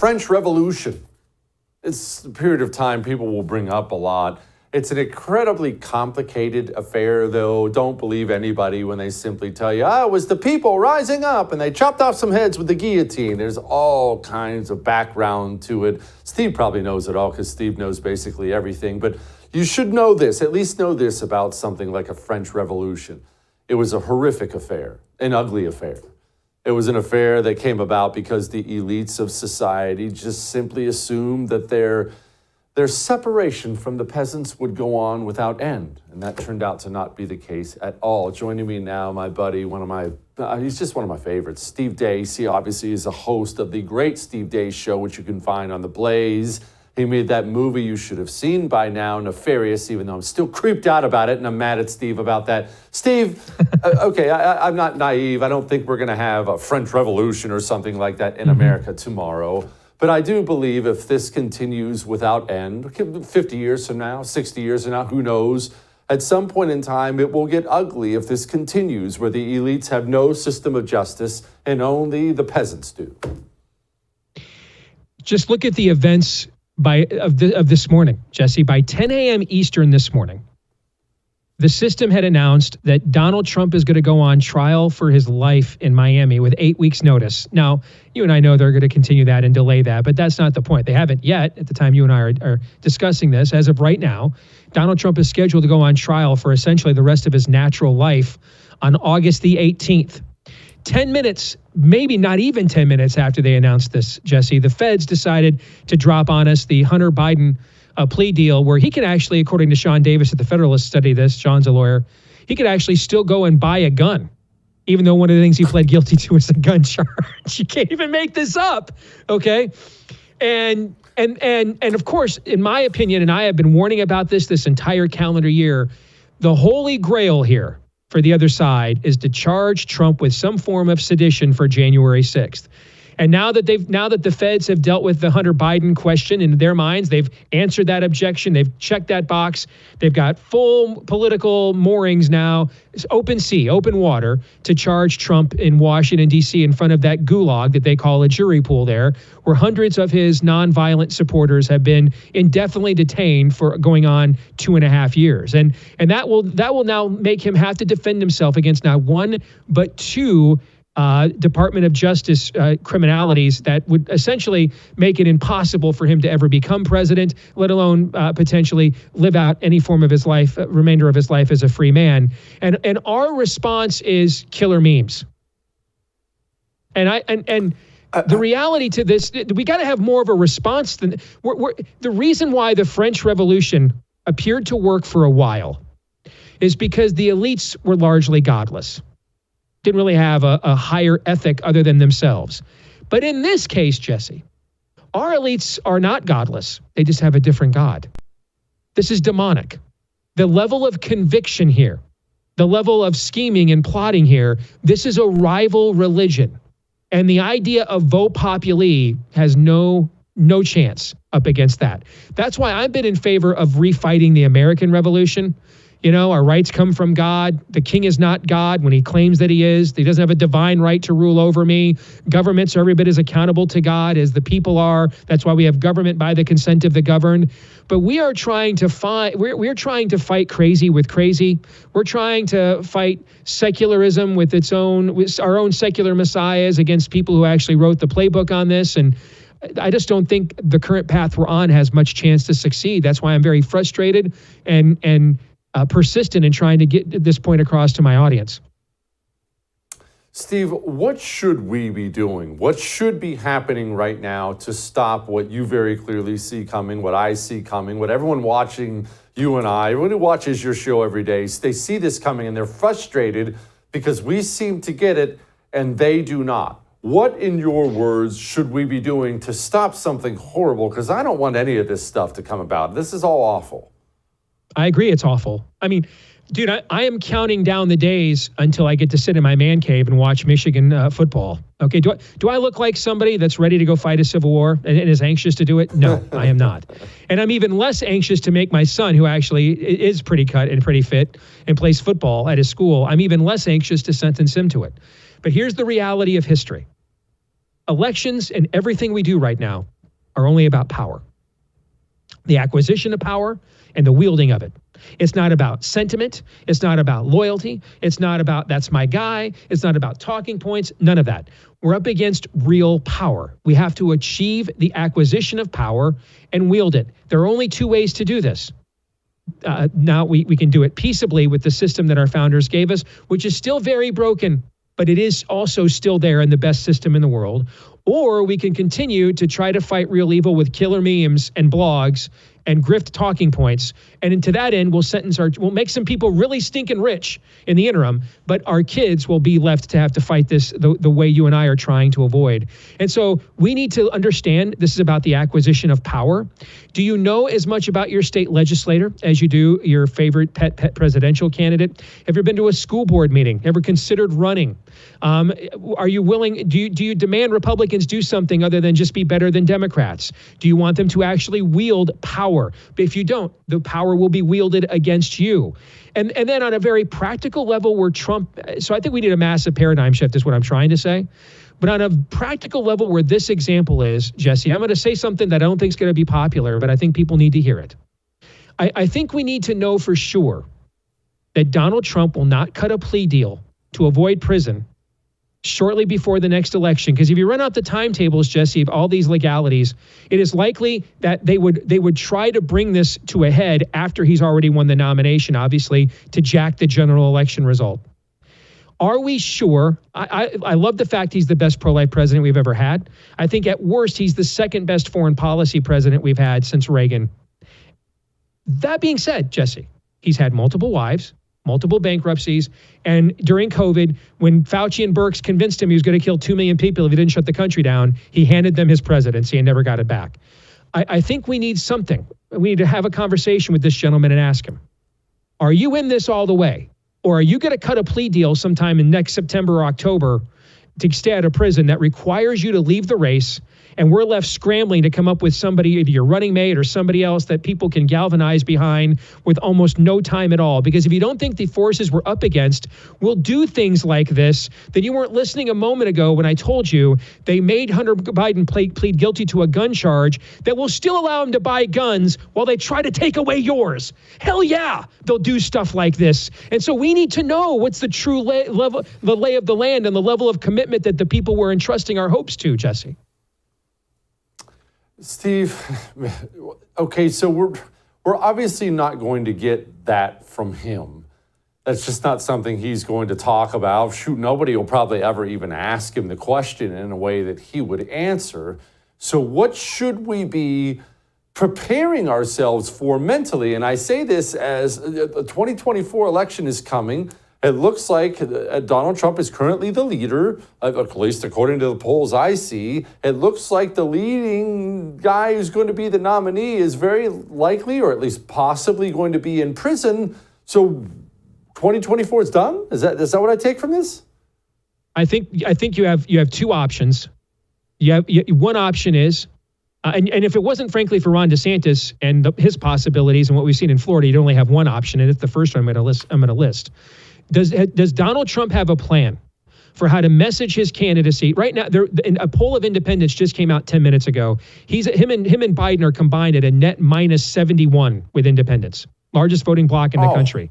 French Revolution. It's a period of time people will bring up a lot. It's an incredibly complicated affair, though. Don't believe anybody when they simply tell you, it was the people rising up and they chopped off some heads with the guillotine. There's all kinds of background to it. Steve probably knows it all because Steve knows basically everything. But you should know this, at least know this about something like a French Revolution. It was a horrific affair, an ugly affair. It was an affair that came about because the elites of society just simply assumed that their separation from the peasants would go on without end. And that turned out to not be the case at all. Joining me now, my buddy, he's just one of my favorites, Steve Deace. He obviously is a host of the great Steve Deace Show, which you can find on The Blaze. He made that movie you should have seen by now, Nefarious, even though I'm still creeped out about it, and I'm mad at Steve about that. Steve, okay, I'm not naive. I don't think we're going to have a French Revolution or something like that in America tomorrow. But I do believe if this continues without end, 50 years from now, 60 years from now, who knows, at some point in time, it will get ugly if this continues, where the elites have no system of justice and only the peasants do. Just look at the events of this morning, Jesse. By 10 a.m. Eastern this morning, the system had announced that Donald Trump is going to go on trial for his life in Miami with 8 weeks notice. Now, you and I know they're going to continue that and delay that, but that's not the point. They haven't yet at the time you and I are discussing this. As of right now, Donald Trump is scheduled to go on trial for essentially the rest of his natural life on August the 18th. 10 minutes, maybe not even 10 minutes after they announced this, Jesse, the feds decided to drop on us the Hunter Biden plea deal where he can actually, according to Sean Davis at the Federalist, study this, Sean's a lawyer, he could actually still go and buy a gun, even though one of the things he pled guilty to is a gun charge. You can't even make this up, okay? And of course, in my opinion, and I have been warning about this entire calendar year, the holy grail here for the other side is to charge Trump with some form of sedition for January 6th. And now that the feds have dealt with the Hunter Biden question in their minds, they've answered that objection, they've checked that box, they've got full political moorings now, it's open sea, open water, to charge Trump in Washington, D.C. in front of that gulag that they call a jury pool there, where hundreds of his nonviolent supporters have been indefinitely detained for going on 2.5 years. And that will now make him have to defend himself against not one, but two Department of Justice criminalities that would essentially make it impossible for him to ever become president, let alone potentially live out any form of his life, remainder of his life as a free man. And our response is killer memes. And the reality to this, we got to have more of a response than the reason why the French Revolution appeared to work for a while is because the elites were largely godless. Didn't really have a higher ethic other than themselves. But in this case, Jesse, our elites are not godless. They just have a different God. This is demonic. The level of conviction here, the level of scheming and plotting here, this is a rival religion. And the idea of vote populi has no chance up against that. That's why I've been in favor of refighting the American Revolution. You know, our rights come from God. The king is not God when he claims that he is. He doesn't have a divine right to rule over me. Governments are every bit as accountable to God as the people are. That's why we have government by the consent of the governed. But we are trying to fight. We're trying to fight crazy with crazy. We're trying to fight secularism with our own secular messiahs against people who actually wrote the playbook on this. And I just don't think the current path we're on has much chance to succeed. That's why I'm very frustrated and persistent in trying to get this point across to my audience. Steve, what should we be doing? What should be happening right now to stop what you very clearly see coming, what I see coming, what everyone watching you and I, everyone who watches your show every day, they see this coming and they're frustrated because we seem to get it and they do not. What, in your words, should we be doing to stop something horrible? Because I don't want any of this stuff to come about. This is all awful. I agree it's awful. I mean, dude, I am counting down the days until I get to sit in my man cave and watch Michigan football. Okay, do I look like somebody that's ready to go fight a civil war and is anxious to do it? No, I am not. And I'm even less anxious to make my son, who actually is pretty cut and pretty fit and plays football at his school, I'm even less anxious to sentence him to it. But here's the reality of history. Elections and everything we do right now are only about power. The acquisition of power and the wielding of it. It's not about sentiment. It's not about loyalty. It's not about that's my guy. It's not about talking points. None of that. We're up against real power. We have to achieve the acquisition of power and wield it. There are only two ways to do this. Now we can do it peaceably with the system that our founders gave us, which is still very broken, but it is also still there in the best system in the world. Or we can continue to try to fight real evil with killer memes and blogs and grift talking points. And to that end, we'll make some people really stinking rich in the interim, but our kids will be left to have to fight this the way you and I are trying to avoid. And so we need to understand this is about the acquisition of power. Do you know as much about your state legislator as you do your favorite pet presidential candidate? Have you been to a school board meeting? Ever considered running? Are you willing, do you demand Republicans do something other than just be better than Democrats? Do you want them to actually wield power? But if you don't, the power will be wielded against you. And then on a very practical level where Trump, so I think we need a massive paradigm shift is what I'm trying to say. But on a practical level where this example is, Jesse, I'm going to say something that I don't think is going to be popular, but I think people need to hear it. I think we need to know for sure that Donald Trump will not cut a plea deal to avoid prison shortly before the next election. Because if you run out the timetables, Jesse, of all these legalities, it is likely that they would try to bring this to a head after he's already won the nomination, obviously, to jack the general election result. Are we sure? I love the fact he's the best pro-life president we've ever had. I think at worst, he's the second best foreign policy president we've had since Reagan. That being said, Jesse, he's had multiple wives, multiple bankruptcies, and during COVID, when Fauci and Birx convinced him he was going to kill 2 million people if he didn't shut the country down, he handed them his presidency and never got it back. I think we need something. We need to have a conversation with this gentleman and ask him, are you in this all the way? Or are you going to cut a plea deal sometime in next September or October to stay out of prison that requires you to leave the race, and we're left scrambling to come up with somebody, either your running mate or somebody else that people can galvanize behind with almost no time at all? Because if you don't think the forces we're up against will do things like this, then you weren't listening a moment ago when I told you they made Hunter Biden plead guilty to a gun charge that will still allow him to buy guns while they try to take away yours. Hell yeah, they'll do stuff like this. And so we need to know what's the true level, the lay of the land and the level of commitment that the people we're entrusting our hopes to, Jesse. Steve, okay, so we're obviously not going to get that from him. That's just not something he's going to talk about. Shoot, nobody will probably ever even ask him the question in a way that he would answer. So what should we be preparing ourselves for mentally? And I say this as the 2024 election is coming. It looks like Donald Trump is currently the leader, at least according to the polls I see. It looks like the leading guy who's going to be the nominee is very likely, or at least possibly, going to be in prison. So 2024 is done? Is that what I take from this? I think you have two options. One option is, and if it wasn't, frankly, for Ron DeSantis and his possibilities and what we've seen in Florida, you'd only have one option, and it's the first one I'm going to list. Does Donald Trump have a plan for how to message his candidacy? Right now, a poll of independents just came out 10 minutes ago. Him and Biden are combined at a net minus 71 with independents, largest voting bloc in the country.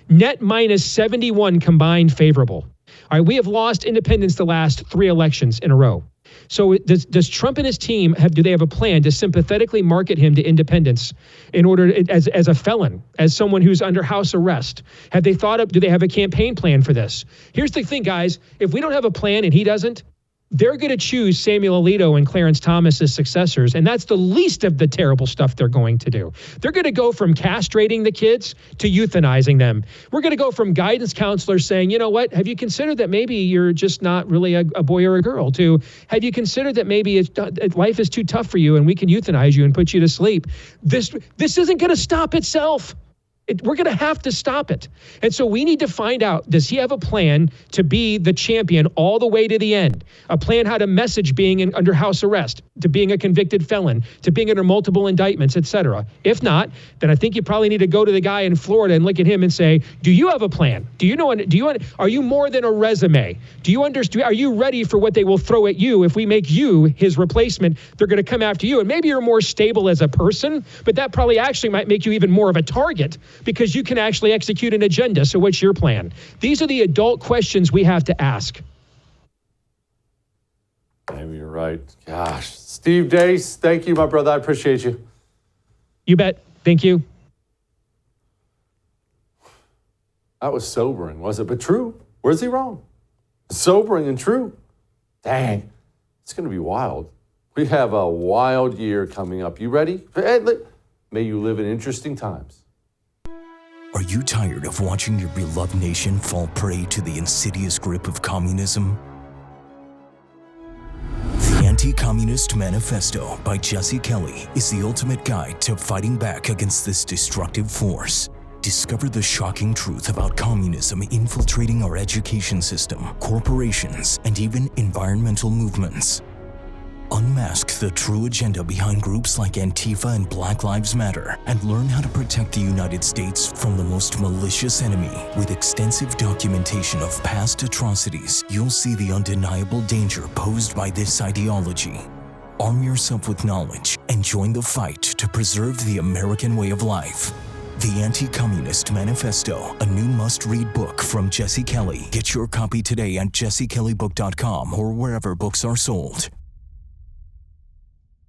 Net minus 71 combined favorable. All right, we have lost independents the last 3 elections in a row. So does Trump and his team do they have a plan to sympathetically market him to independents in order as a felon, as someone who's under house arrest? Do they have a campaign plan for this? Here's the thing, guys. If we don't have a plan and he doesn't, they're going to choose Samuel Alito and Clarence Thomas as successors, and that's the least of the terrible stuff they're going to do. They're going to go from castrating the kids to euthanizing them. We're going to go from guidance counselors saying, you know what, have you considered that maybe you're just not really a boy or a girl, to have you considered that maybe life is too tough for you and we can euthanize you and put you to sleep. This isn't going to stop itself. We're going to have to stop it. And so we need to find out, does he have a plan to be the champion all the way to the end? A plan how to message being under house arrest, to being a convicted felon, to being under multiple indictments, et cetera. If not, then I think you probably need to go to the guy in Florida and look at him and say, do you have a plan? Are you more than a resume? Do you understand? Are you ready for what they will throw at you if we make you his replacement? They're going to come after you. And maybe you're more stable as a person, but that probably actually might make you even more of a target, because you can actually execute an agenda. So what's your plan? These are the adult questions we have to ask. Maybe you're right. Gosh. Steve Deace, thank you, my brother. I appreciate you. You bet. Thank you. That was sobering, was it? But true. Where's he wrong? Sobering and true. Dang. It's going to be wild. We have a wild year coming up. You ready? May you live in interesting times. Are you tired of watching your beloved nation fall prey to the insidious grip of communism? The Anti-Communist Manifesto by Jesse Kelly is the ultimate guide to fighting back against this destructive force. Discover the shocking truth about communism infiltrating our education system, corporations, and even environmental movements. Unmask the true agenda behind groups like Antifa and Black Lives Matter, and learn how to protect the United States from the most malicious enemy. With extensive documentation of past atrocities, you'll see the undeniable danger posed by this ideology. Arm yourself with knowledge and join the fight to preserve the American way of life. The Anti-Communist Manifesto, a new must-read book from Jesse Kelly. Get your copy today at jessekellybook.com or wherever books are sold.